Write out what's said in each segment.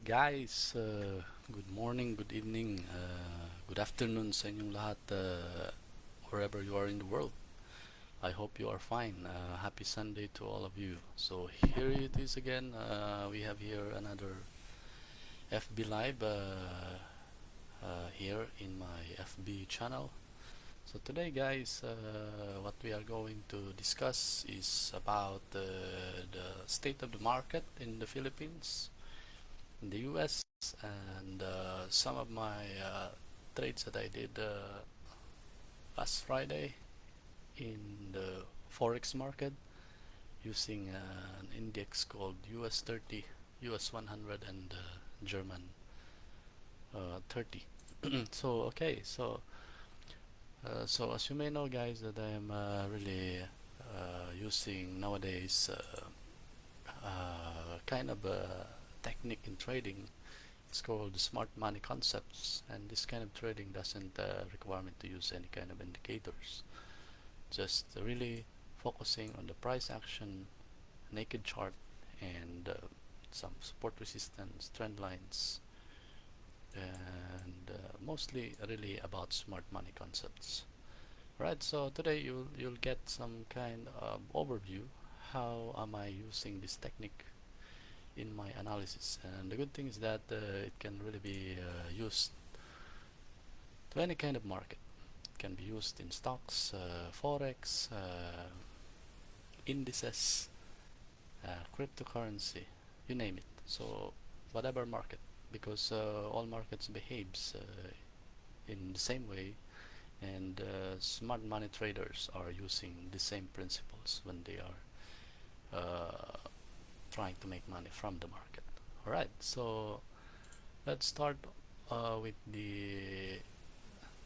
Guys, good morning, good evening, good afternoon sa inyong lahat wherever you are in the world. I hope you are fine. Happy Sunday to all of you. So here it is again. We have here another FB Live here in my FB channel. So today guys, what we are going to discuss is about the state of the market in the Philippines, in the US, and some of my trades that I did last Friday in the forex market using an index called US 30, US 100, and German 30. So okay, so as you may know, guys, that I am really using nowadays kind of a technique in trading. It's called the smart money concepts, and this kind of trading doesn't require me to use any kind of indicators. Just really focusing on the price action, naked chart, and some support resistance, trend lines, and mostly really about smart money concepts. Right, so today you'll get some kind of overview how am I using this technique in my analysis. And the good thing is that it can really be used to any kind of market. It can be used in stocks, forex, indices, cryptocurrency, you name it. So whatever market, because all markets behaves in the same way, and smart money traders are using the same principles when they are trying to make money from the market. All right, so let's start with the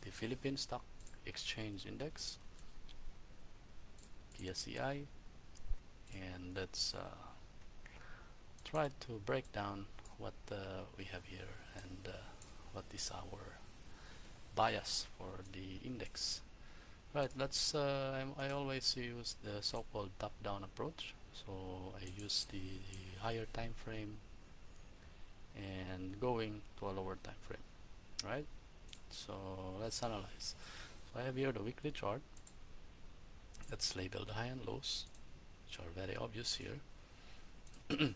Philippine Stock Exchange Index, PSEI, and let's try to break down what we have here and what is our bias for the index. Right, I always use the so-called top-down approach. So I use the higher time frame and going to a lower time frame. Right. So let's analyze. So I have here the weekly chart that's labeled high and lows, which are very obvious here. And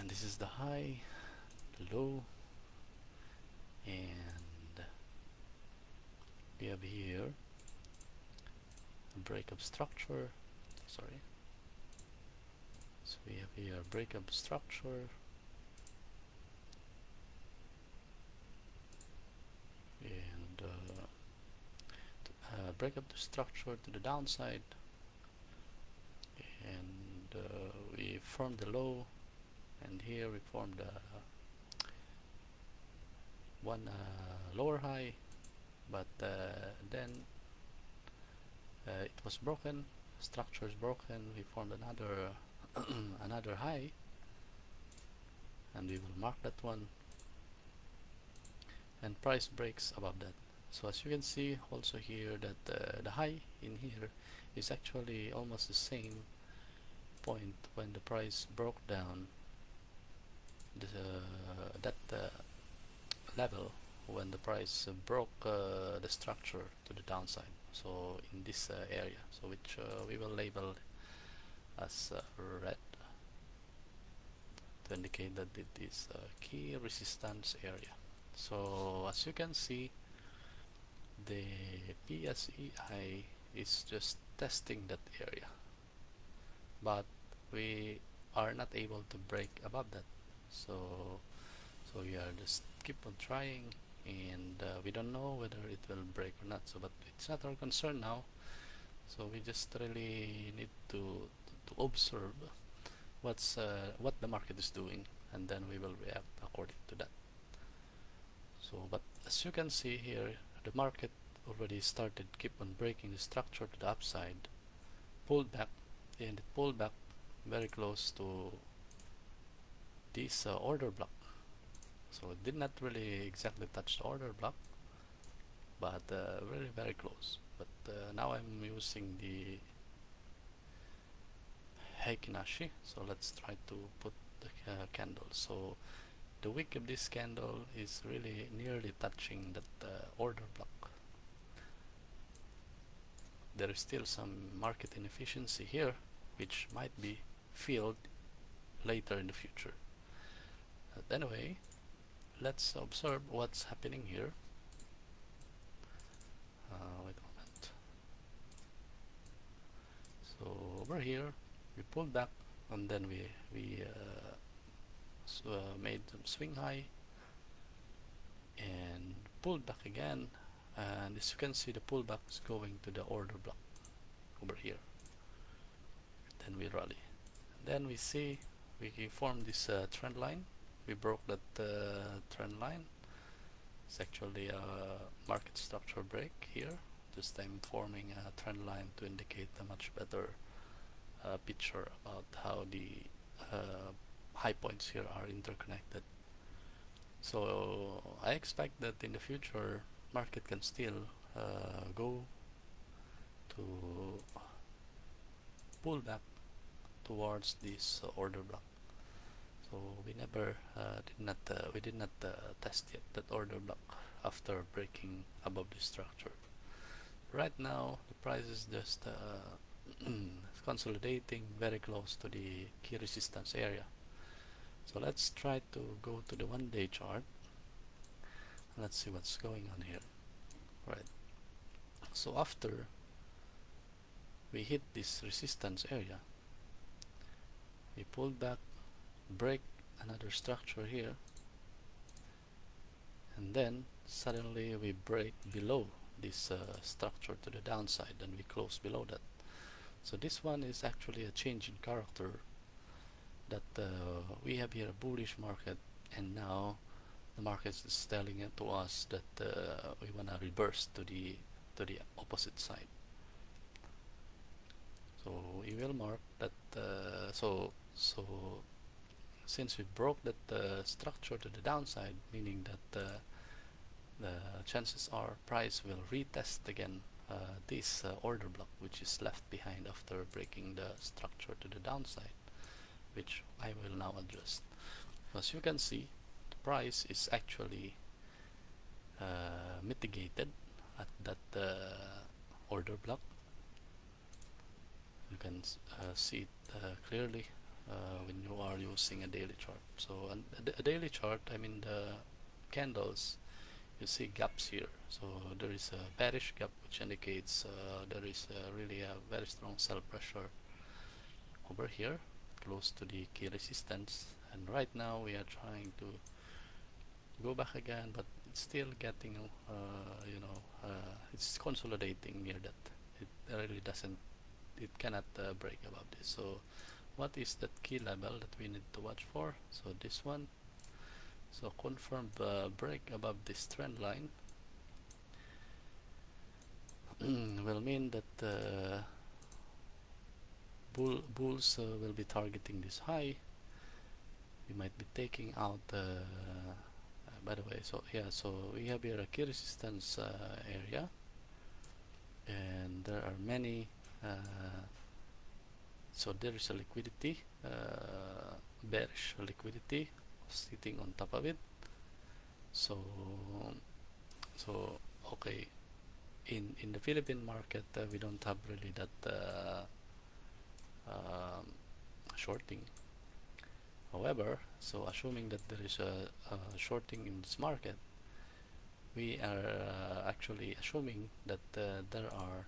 this is the high, the low, and we have here a breakup structure. Sorry. So we have here a breakup structure, and break up the structure to the downside, and we form the low, and here we form the one lower high, but then it was broken, structure is broken, we formed another another high, and we will mark that one, and price breaks above that. So as you can see also here that the high in here is actually almost the same point when the price broke down that level, when the price broke the structure to the downside. So in this area, so which we will label as red to indicate that it is a key resistance area. So as you can see, the PSEI is just testing that area, but we are not able to break above that. So we are just keep on trying, and we don't know whether it will break or not. So but it's not our concern now. So we just really need to observe what the market is doing, and then we will react according to that. So but as you can see here, the market already started keep on breaking the structure to the upside, pulled back, and it pulled back very close to this order block. So it did not really exactly touch the order block, but very very close. But now I'm using the Heikinashi, so let's try to put the candle. So the wick of this candle is really nearly touching that order block. There is still some market inefficiency here, which might be filled later in the future. But anyway, let's observe what's happening here. Wait a moment. So over here, we pulled back, and then we made them swing high and pulled back again. And as you can see, the pullback is going to the order block over here. Then we rally. And then we see we form this trend line. We broke that trend line. It's actually a market structure break here. This time forming a trend line to indicate a much better picture about how the high points here are interconnected. So I expect that in the future market can still go to pull back towards this order block. So we did not test yet that order block after breaking above the structure. Right now the price is just consolidating very close to the key resistance area. So let's try to go to the 1-day chart. Let's see what's going on here. Right. So after we hit this resistance area, we pulled back, break another structure here, and then suddenly we break below this structure to the downside, and we close below that. So this one is actually a change in character, that we have here a bullish market, and now the market is telling it to us that we want to reverse to the opposite side. So we will mark that. So since we broke that structure to the downside, meaning that the chances are price will retest again this order block, which is left behind after breaking the structure to the downside, which I will now adjust. As you can see, the price is actually mitigated at that order block. You can see it clearly when you are using a daily chart. So a daily chart, I mean the candles, you see gaps here. So there is a bearish gap, which indicates there is really a very strong sell pressure over here close to the key resistance, and right now we are trying to go back again, but it's still getting it's consolidating near that. It really doesn't, it cannot break above this. So what is that key level that we need to watch for? So this one. So confirmed break above this trend line will mean that bulls will be targeting this high. We might be taking out by the way, so yeah, so we have here a key resistance area, and there are many so there is a liquidity, bearish liquidity sitting on top of it. So okay, in the Philippine market we don't have really that shorting. However, so assuming that there is a shorting in this market, we are actually assuming that there are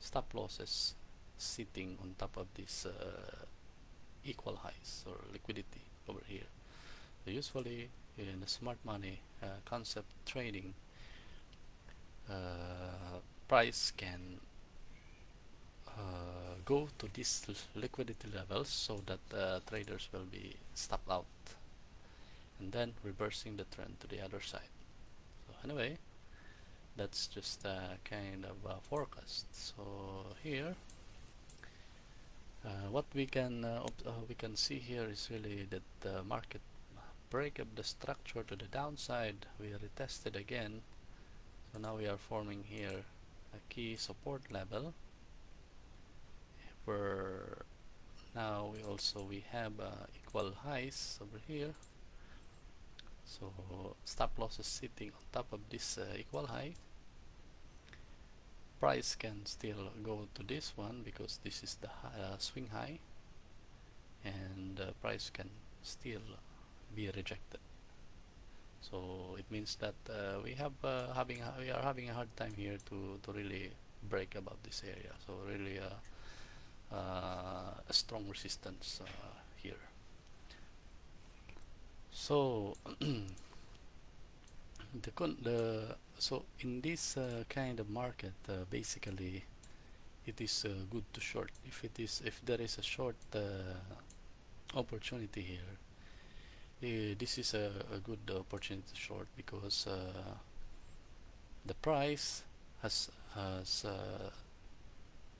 stop losses sitting on top of this equal highs or liquidity over here. So usually in the smart money concept trading, price can go to these liquidity levels so that traders will be stopped out, and then reversing the trend to the other side. So anyway, that's just a kind of a forecast. So here what we can see here is really that the market break up the structure to the downside. We retested again, so now we are forming here a key support level, where now we have equal highs over here. So stop loss is sitting on top of this equal high. Price can still go to this one because this is the swing high, and price can still be rejected. So it means that we are having a hard time here to really break above this area. So really a strong resistance here. So so in this kind of market, basically, it is good to short. If there is a short opportunity here, this is a good opportunity to short because the price has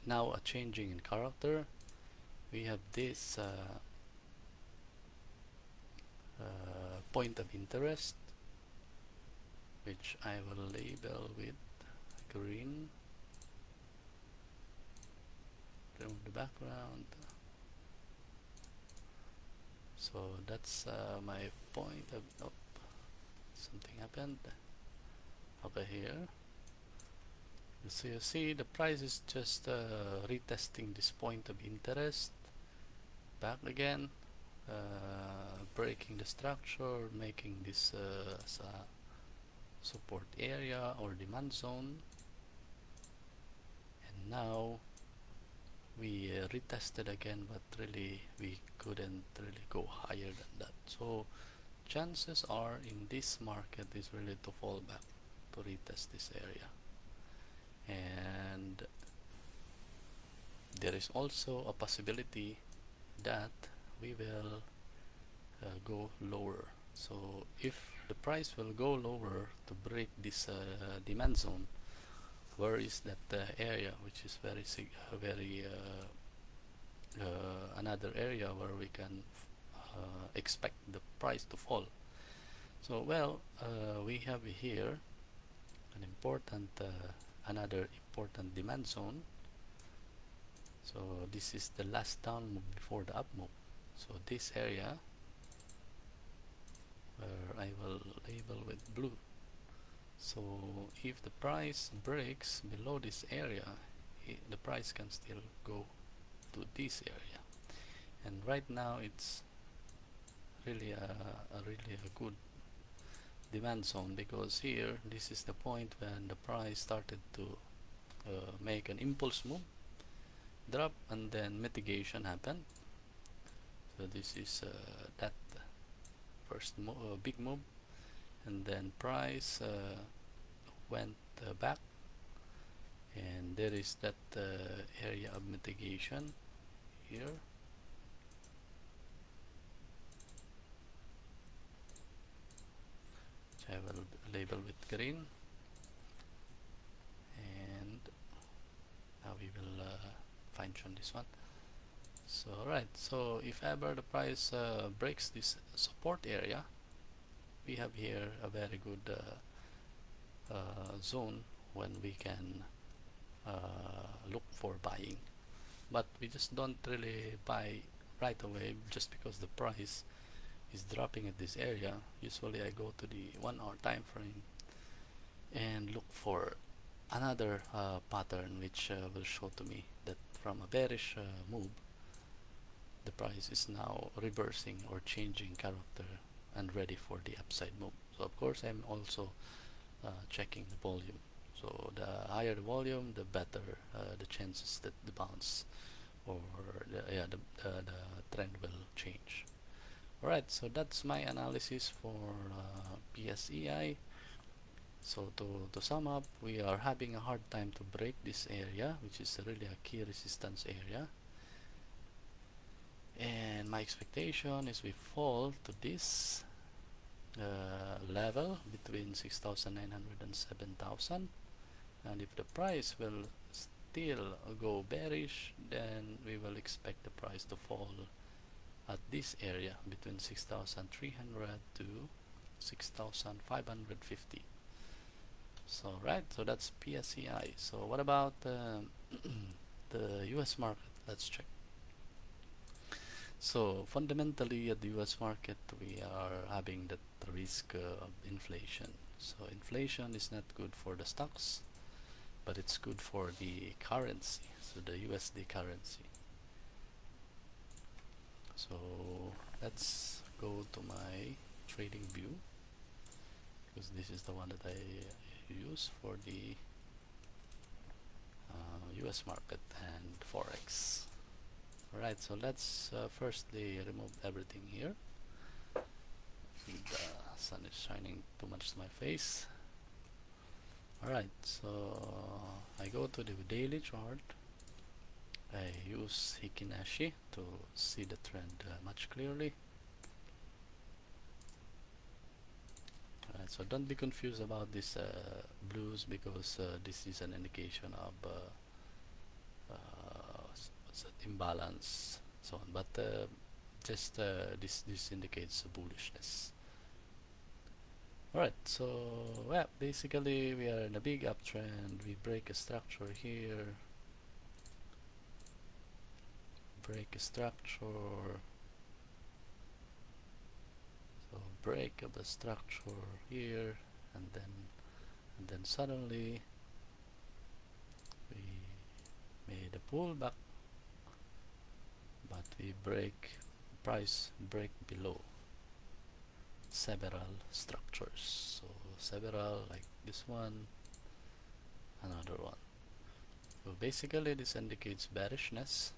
now a changing in character. We have this point of interest, which I will label with green. Remove the background. So that's my point of, oh, something happened over here. So you see the price is just retesting this point of interest, back again, breaking the structure, making this as a support area or demand zone, and now we retested again, but really we couldn't really go higher than that. So chances are in this market is really to fall back to retest this area, and there is also a possibility that we will go lower. So if the price will go lower to break this demand zone, where is that area, which is very another area where we can expect the price to fall. So well, we have here an important another important demand zone. So this is the last down move before the up move. So this area, where I will label with blue. So if the price breaks below this area, the price can still go to this area, and right now it's really a good demand zone, because here this is the point when the price started to make an impulse move, drop, and then mitigation happened. So this is that first big move, and then price went back, and there is that area of mitigation here. Which I will label with green, and now we will fine tune this one. So right, so if ever the price breaks this support area, we have here a very good zone when we can look for buying. But we just don't really buy right away just because the price is dropping at this area. Usually I go to the 1 hour time frame and look for another pattern which will show to me that from a bearish move, the price is now reversing or changing character and ready for the upside move. So of course I'm also checking the volume. So the higher the volume, the better the chances that the bounce or the trend will change. Alright, so that's my analysis for PSEI. So to sum up, we are having a hard time to break this area, which is really a key resistance area. And my expectation is we fall to this level between 6,900 and 7,000. And if the price will still go bearish, then we will expect the price to fall at this area between 6,300 to 6,550. So right, so that's PSEI. So what about the US market? Let's check. So fundamentally at the US market we are having the risk of inflation. So inflation is not good for the stocks, but it's good for the currency, so the USD currency. So let's go to my trading view, because this is the one that I use for the US market and Forex. Alright, so let's firstly remove everything here. The sun is shining too much to my face. Alright, so I go to the daily chart. I use Hikinashi to see the trend much clearly. Alright, so don't be confused about this blues, because this is an indication of what's that, imbalance, so on. But just this indicates bullishness. Alright, so yeah, basically we are in a big uptrend. We break a structure here, break a structure, so break of the structure here, and then suddenly we made a pullback, but we price break below several structures. So several, like this one, another one. So basically this indicates bearishness,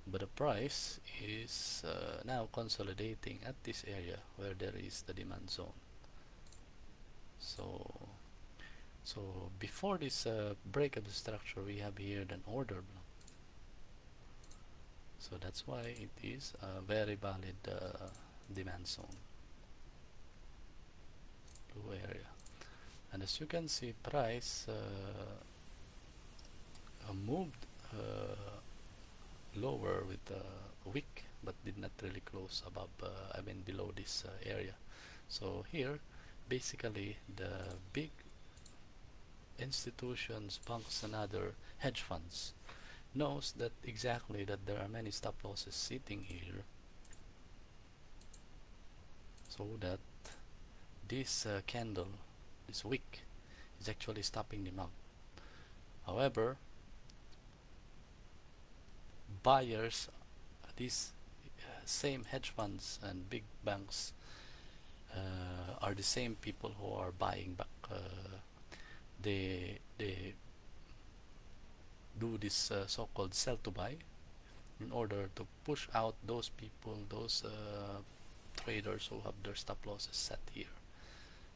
but the price is now consolidating at this area where there is the demand zone. So before this break of the structure, we have here an order block. So that's why it is a very valid demand zone, blue area. And as you can see, price moved lower with a wick, but did not really close above, below this area. So here, basically, the big institutions, banks, and other hedge funds knows that exactly that there are many stop losses sitting here, so that this candle, this wick, is actually stopping them out. However, buyers, these same hedge funds and big banks, are the same people who are buying back. They do this so-called sell to buy in order to push out those people, those traders who have their stop losses set here.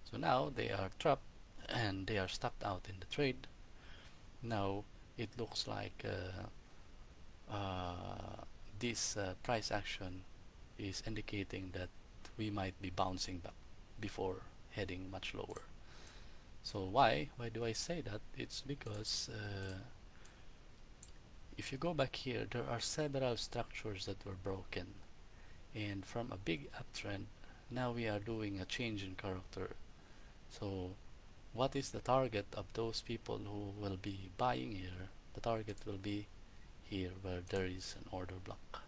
So now they are trapped and they are stopped out in the trade. Now it looks like this price action is indicating that we might be bouncing back before heading much lower. So why do I say that? It's because if you go back here, there are several structures that were broken, and from a big uptrend, now we are doing a change in character. So what is the target of those people who will be buying here? The target will be here where there is an order block.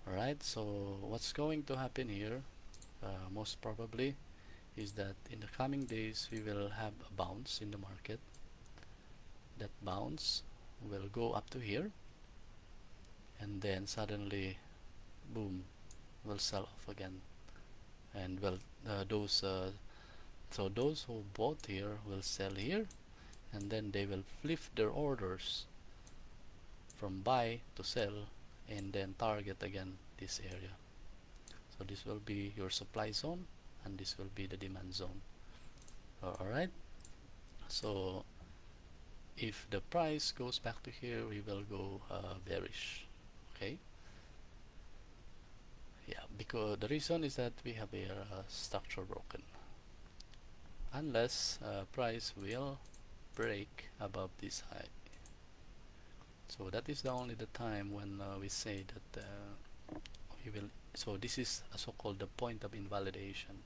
Alright, so what's going to happen here, most probably, is that in the coming days we will have a bounce in the market. That bounce will go up to here, and then suddenly, boom, will sell off again. And well, so those who bought here will sell here, and then they will flip their orders from buy to sell, and then target again this area. So this will be your supply zone, and this will be the demand zone. Alright, so if the price goes back to here, we will go bearish. Okay, yeah, because the reason is that we have a structure broken. Unless price will break above this high. So that is the only the time when we say that we will. So this is a so-called the point of invalidation.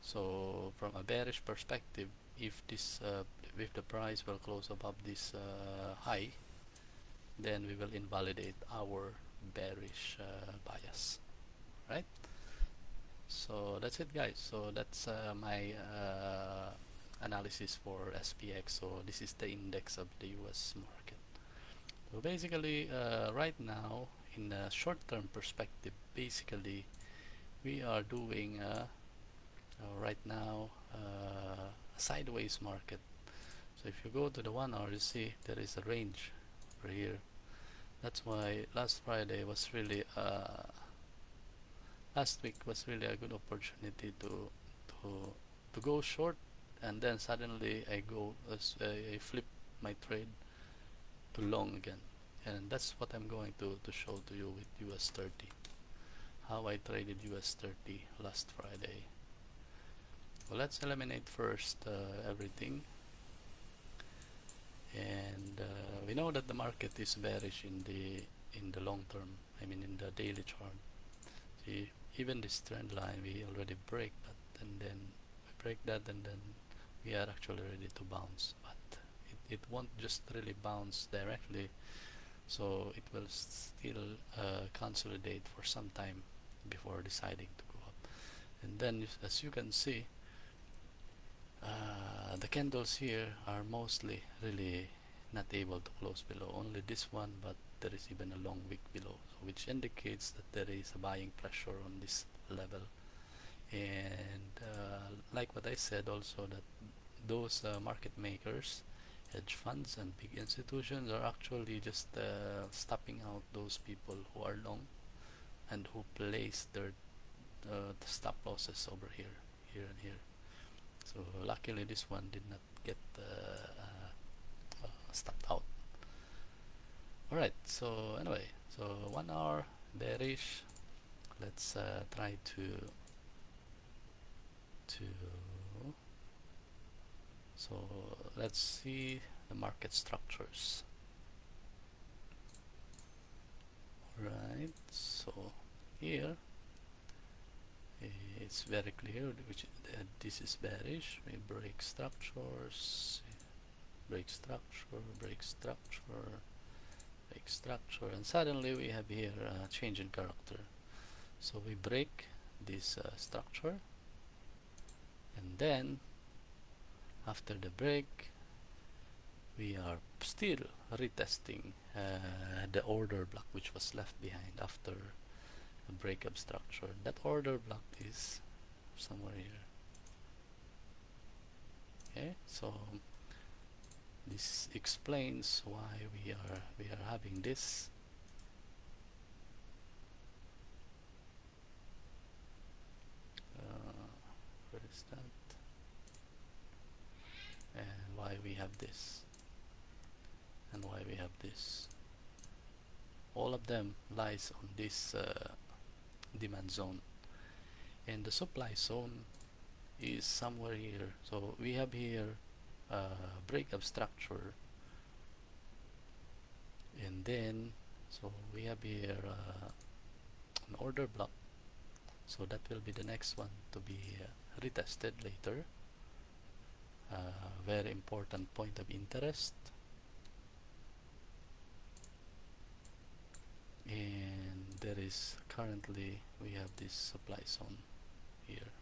So from a bearish perspective, if this if the price will close above this high, then we will invalidate our bearish bias, right? So that's it, guys. So that's my analysis for SPX. So this is the index of the US market. So basically right now, in a short-term perspective, basically we are doing right now a sideways market. So if you go to the 1 hour, you see there is a range over here. That's why last week was really a good opportunity to go short, and then suddenly I flip my trade to long again, and that's what I'm going to show to you with US 30, how I traded US 30 last Friday. Well, let's eliminate first everything, and we know that the market is bearish in the long term. I mean in the daily chart. See, even this trend line we already break that, and then we break that, and then we are actually ready to bounce, but it won't just really bounce directly, so it will still consolidate for some time before deciding to go up. And then as you can see, the candles here are mostly really not able to close below, only this one, but there is even a long wick below, so which indicates that there is a buying pressure on this level. And like what I said also, that those market makers, hedge funds and big institutions are actually just stopping out those people who are long and who place their the stop losses over here, and here. So luckily this one did not get stopped out. Alright, so anyway, so 1 hour bearish. Let's try to so let's see the market structures. Right, so here it's very clear which this is bearish. We break structures, break structure, break structure, break structure, and suddenly we have here a change in character. So we break this structure, and then after the break we are still retesting the order block which was left behind after the breakup structure. That order block is somewhere here. Okay, so this explains why we are having this where is that, and why we have this, and why we have this. All of them lies on this demand zone, and the supply zone is somewhere here. So we have here breakup structure, and then so we have here an order block, so that will be the next one to be retested later. Very important point of interest. And there is currently we have this supply zone here.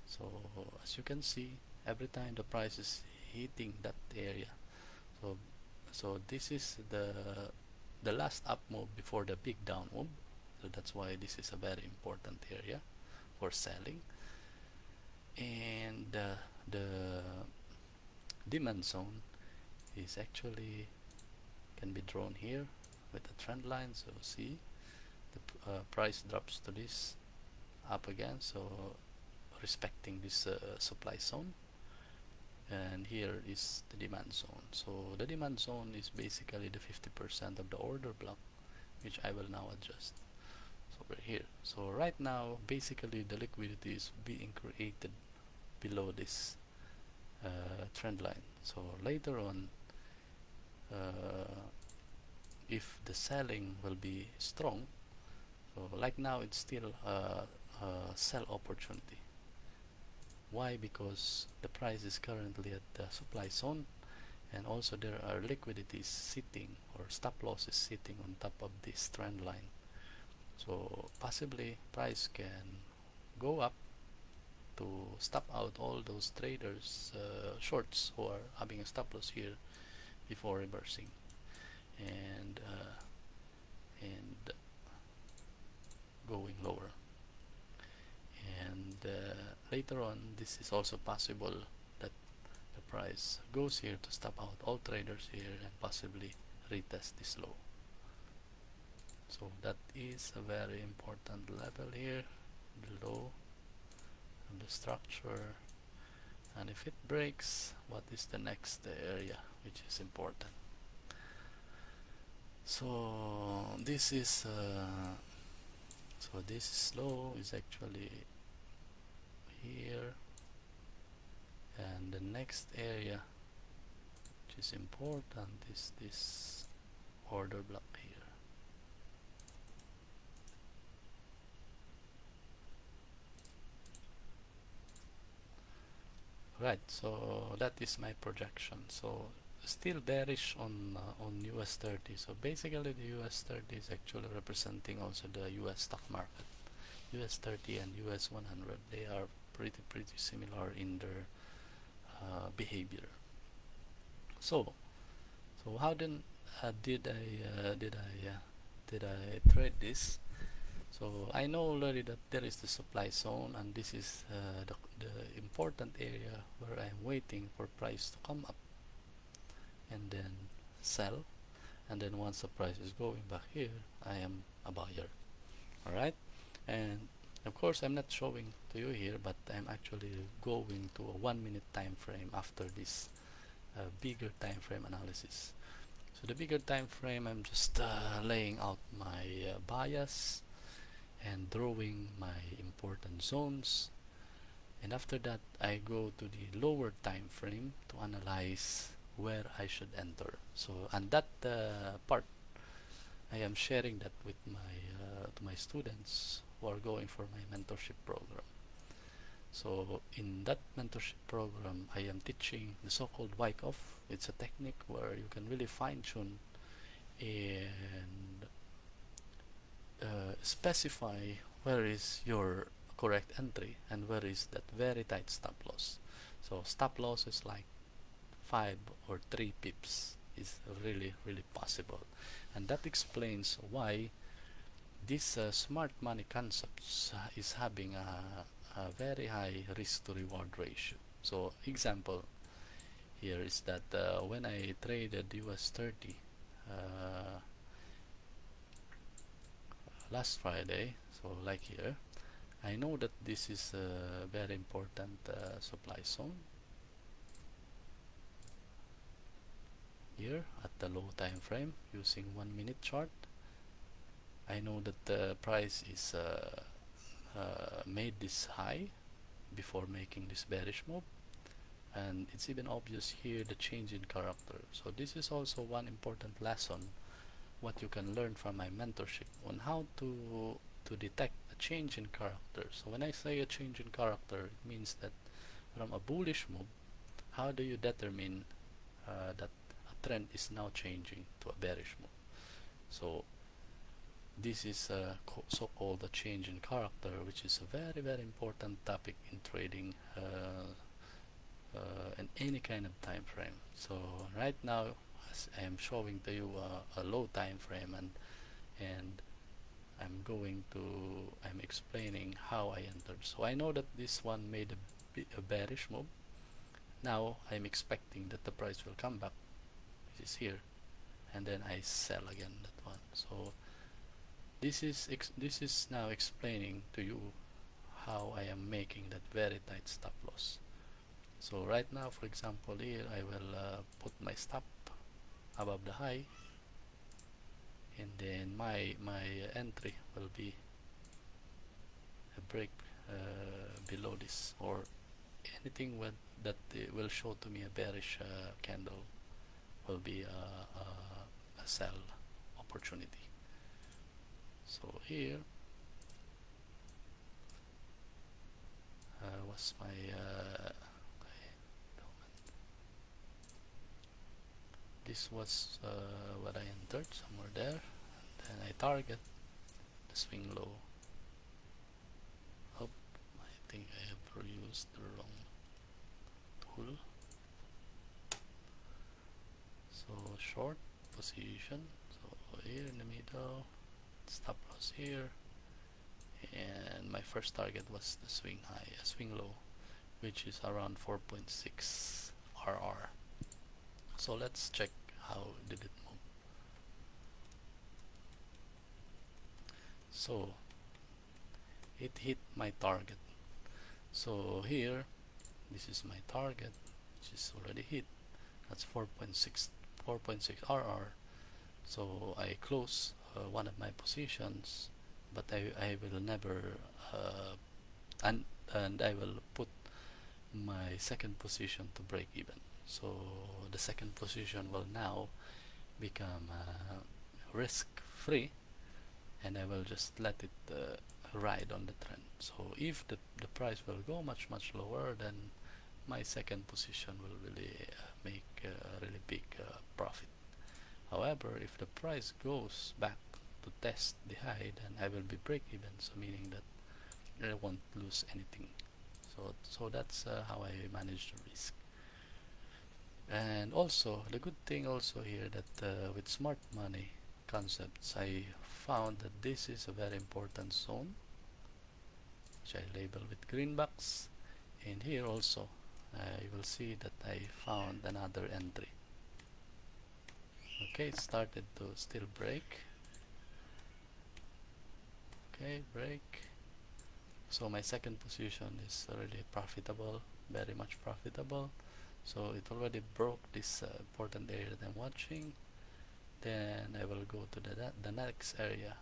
So as you can see, every time the price is hitting that area, so this is the last up move before the big down move. So that's why this is a very important area for selling. And the demand zone is actually can be drawn here with the trend line. So see, the price drops to this up again, so respecting this supply zone, and here is the demand zone. So the demand zone is basically the 50% of the order block, which I will now adjust. So over here, so right now basically the liquidity is being created below this trend line. So later on, if the selling will be strong, so like now it's still a sell opportunity. Why? Because the price is currently at the supply zone, and also there are liquidities sitting or stop loss is sitting on top of this trend line. So possibly price can go up to stop out all those traders shorts who are having a stop loss here before reversing, and going lower. And later on, this is also possible that the price goes here to stop out all traders here and possibly retest this low. So that is a very important level here, below the structure. And if it breaks, what is the next area which is important? So this is this low is actually here, and the next area which is important is this order block here. Right, so that is my projection. So still bearish on US 30. So basically the US 30 is actually representing also the US stock market. US 30 and US 100, they are pretty similar in their behavior. So how then did I trade this? So I know already that there is the supply zone, and this is the important area where I'm waiting for price to come up and then sell, and then once the price is going back here, I am a buyer. Alright, and of course I'm not showing to you here, but I'm actually going to a 1 minute time frame after this bigger time frame analysis. So the bigger time frame, I'm just laying out my bias and drawing my important zones, and after that I go to the lower time frame to analyze where I should enter. So, and that part I am sharing that with my to my students who are going for my mentorship program. So in that mentorship program, I am teaching the so-called Wyckoff. It's a technique where you can really fine-tune and specify where is your correct entry and where is that very tight stop loss. So stop loss is like 5 or 3 pips is really possible, and that explains why this smart money concepts is having a very high risk to reward ratio. So example here is that when I traded US 30 last Friday, so like here, I know that this is a very important supply zone here at the low time frame using 1 minute chart. I know that the price is made this high before making this bearish move, and it's even obvious here the change in character. So this is also one important lesson what you can learn from my mentorship on how to detect a change in character. So when I say a change in character, it means that from a bullish move, how do you determine that a trend is now changing to a bearish move? So this is so-called a change in character, which is a very important topic in trading in any kind of time frame. So right now, as I am showing to you a low time frame, and I'm explaining how I entered. So I know that this one made a bearish move. Now I'm expecting that the price will come back, which is here, and then I sell again that one. So this is now explaining to you how I am making that very tight stop loss. So right now, for example, here I will put my stop above the high, and then my entry will be a break below this, or anything that will show to me a bearish candle will be a sell opportunity. So here was my this was what I entered somewhere there. Then I target the swing low. Oh, I think I have used the wrong tool. So short position, so here in the middle, stop loss here, and my first target was the swing high, swing low, which is around 4.6 RR. So let's check how did it move. So it hit my target. So here, this is my target, which is already hit. That's 4.6 RR. So I close one of my positions, but I will never and I will put my second position to break even. So the second position will now become risk free, and I will just let it ride on the trend. So if the price will go much lower, then my second position will really make a really big profit. However, if the price goes back to test the high, then I will be break even, so meaning that I won't lose anything. So that's how I manage the risk. And also the good thing also here that with smart money concepts, I found that this is a very important zone, which I label with green box. And here also you will see that I found another entry. Okay, it started to still break. Okay, break. So my second position is really profitable, very much profitable. So it already broke this important area that I'm watching. Then I will go to the next area,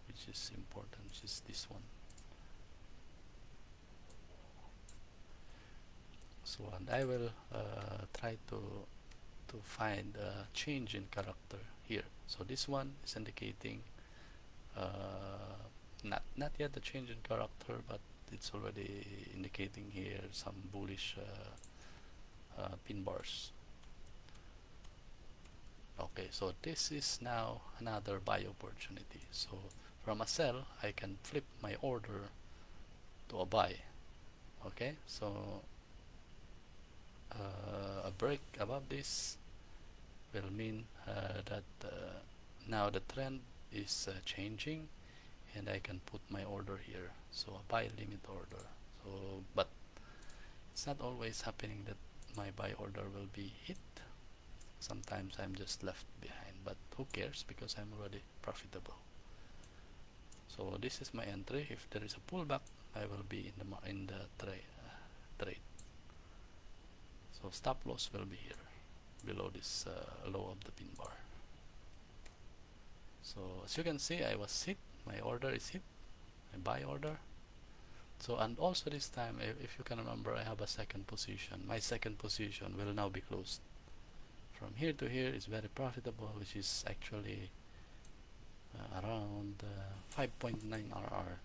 which is important, which is this one. So and I will try to find a change in character here. So this one is indicating not yet a change in character, but it's already indicating here some bullish pin bars. Okay, so this is now another buy opportunity. So from a sell, I can flip my order to a buy. Okay, so a break above this will mean that now the trend is changing, and I can put my order here. So a buy limit order. So but it's not always happening that my buy order will be hit. Sometimes I'm just left behind, but who cares, because I'm already profitable. So this is my entry. If there is a pullback, I will be in the trade. So stop loss will be here below this low of the pin bar. So as you can see, I was hit. My order is hit. My buy order. So and also this time, if you can remember, I have a second position. My second position will now be closed. From here to here is very profitable, which is actually around 5.9 RR.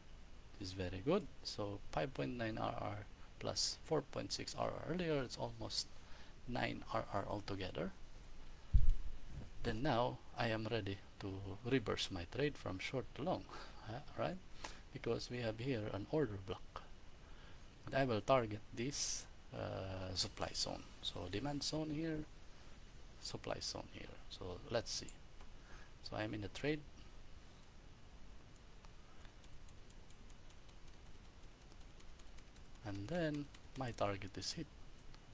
Is very good. So 5.9 RR plus 4.6 RR earlier, it's almost 9 RR altogether. Then now I am ready to reverse my trade from short to long, right? Because we have here an order block. And I will target this supply zone. So demand zone here, supply zone here. So let's see. So I'm in the trade. And then my target is hit.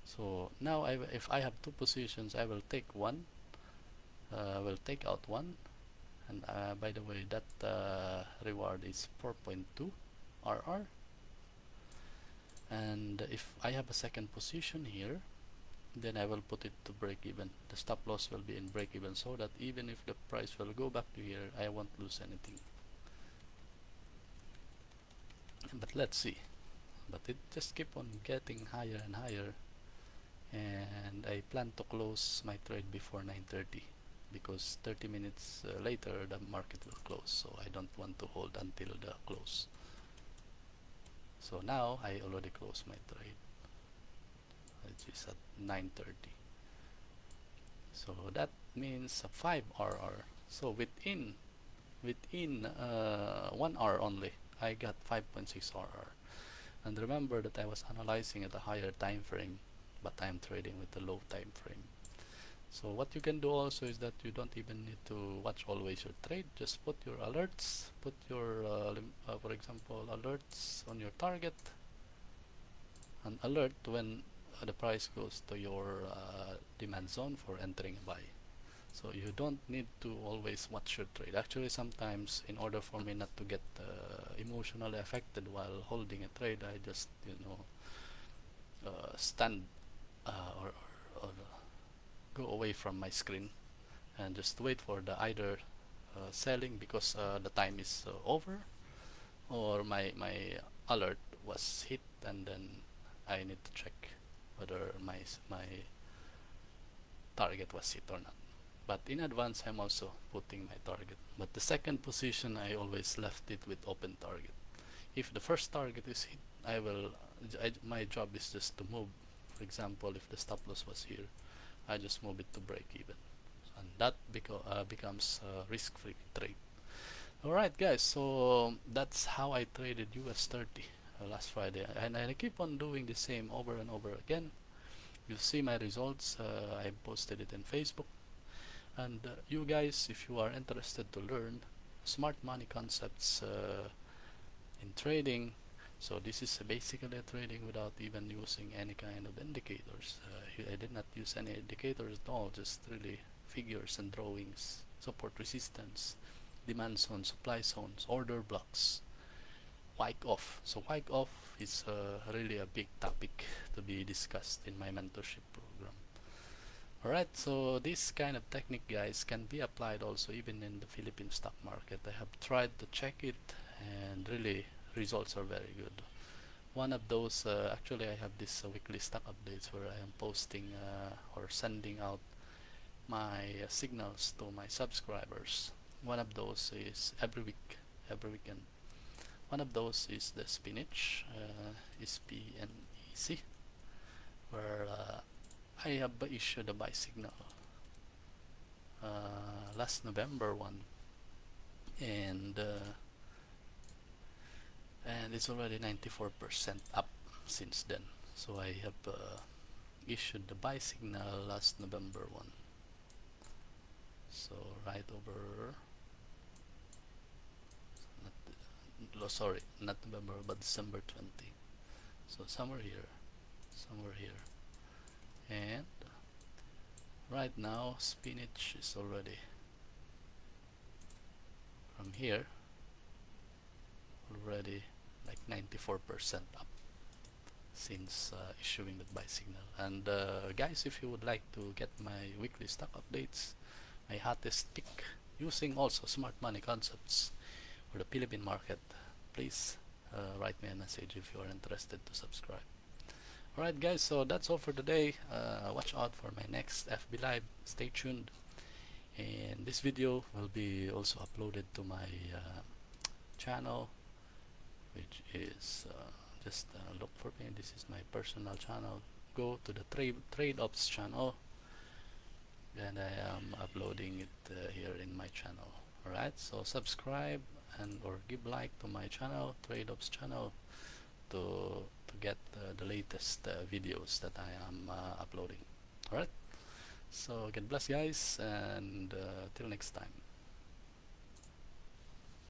So now if I have two positions, I will take one. Will take out one. And by the way, that reward is 4.2 RR. And if I have a second position here, then I will put it to break even. The stop loss will be in break even, so that even if the price will go back to here, I won't lose anything. But let's see. But it just keep on getting higher and higher, and I plan to close my trade before 9:30, because 30 minutes later the market will close, so I don't want to hold until the close. So now I already closed my trade, which is at 9:30. So that means 5 RR. So within 1 hour only, I got 5.6 RR. And remember that I was analyzing at a higher time frame, but I'm trading with a low time frame. So what you can do also is that you don't even need to watch always your trade. Just put your alerts, put your for example, alerts on your target, and alert when the price goes to your demand zone for entering a buy. So you don't need to always watch your trade. Actually, sometimes in order for me not to get emotionally affected while holding a trade, I just stand or go away from my screen and just wait for the either selling because the time is over, or my alert was hit, and then I need to check whether my target was hit or not. But in advance, I'm also putting my target. But the second position, I always left it with open target. If the first target is hit, my job is just to move. For example, if the stop loss was here, I just move it to break even, and that becomes a risk-free trade. Alright guys, so that's how I traded US30 last Friday, and I keep on doing the same over and over again. You see my results. I posted it in Facebook, and you guys, if you are interested to learn smart money concepts in trading, so this is basically a trading without even using any kind of indicators. I did not use any indicators at all, just really figures and drawings, support, resistance, demand zones, supply zones, order blocks, wake off. So wake off is really a big topic to be discussed in my mentorship program. Alright, so this kind of technique, guys, can be applied also even in the Philippine stock market. I have tried to check it, and really results are very good. One of those, actually I have this weekly stock updates where I am posting or sending out my signals to my subscribers. One of those is every weekend. One of those is the spinach, SPNEC, where I have issued a buy signal last November 1, and it's already 94% up since then. So I have issued the buy signal last November 1. So right over, sorry, not November, but December 20. So somewhere here, and right now spinach is already from here already like 94% up since issuing that buy signal. And guys, if you would like to get my weekly stock updates, my hottest pick using also smart money concepts for the Philippine market, please write me a message if you are interested to subscribe. Alright guys, so that's all for today. Watch out for my next FB Live. Stay tuned. And this video will be also uploaded to my channel, which is just look for me. This is my personal channel. Go to the TradeOps channel, and I am uploading it here in my channel. Alright, so subscribe and or give like to my channel, TradeOps channel, to get the latest videos that I am uploading. Alright, so God bless guys, and till next time.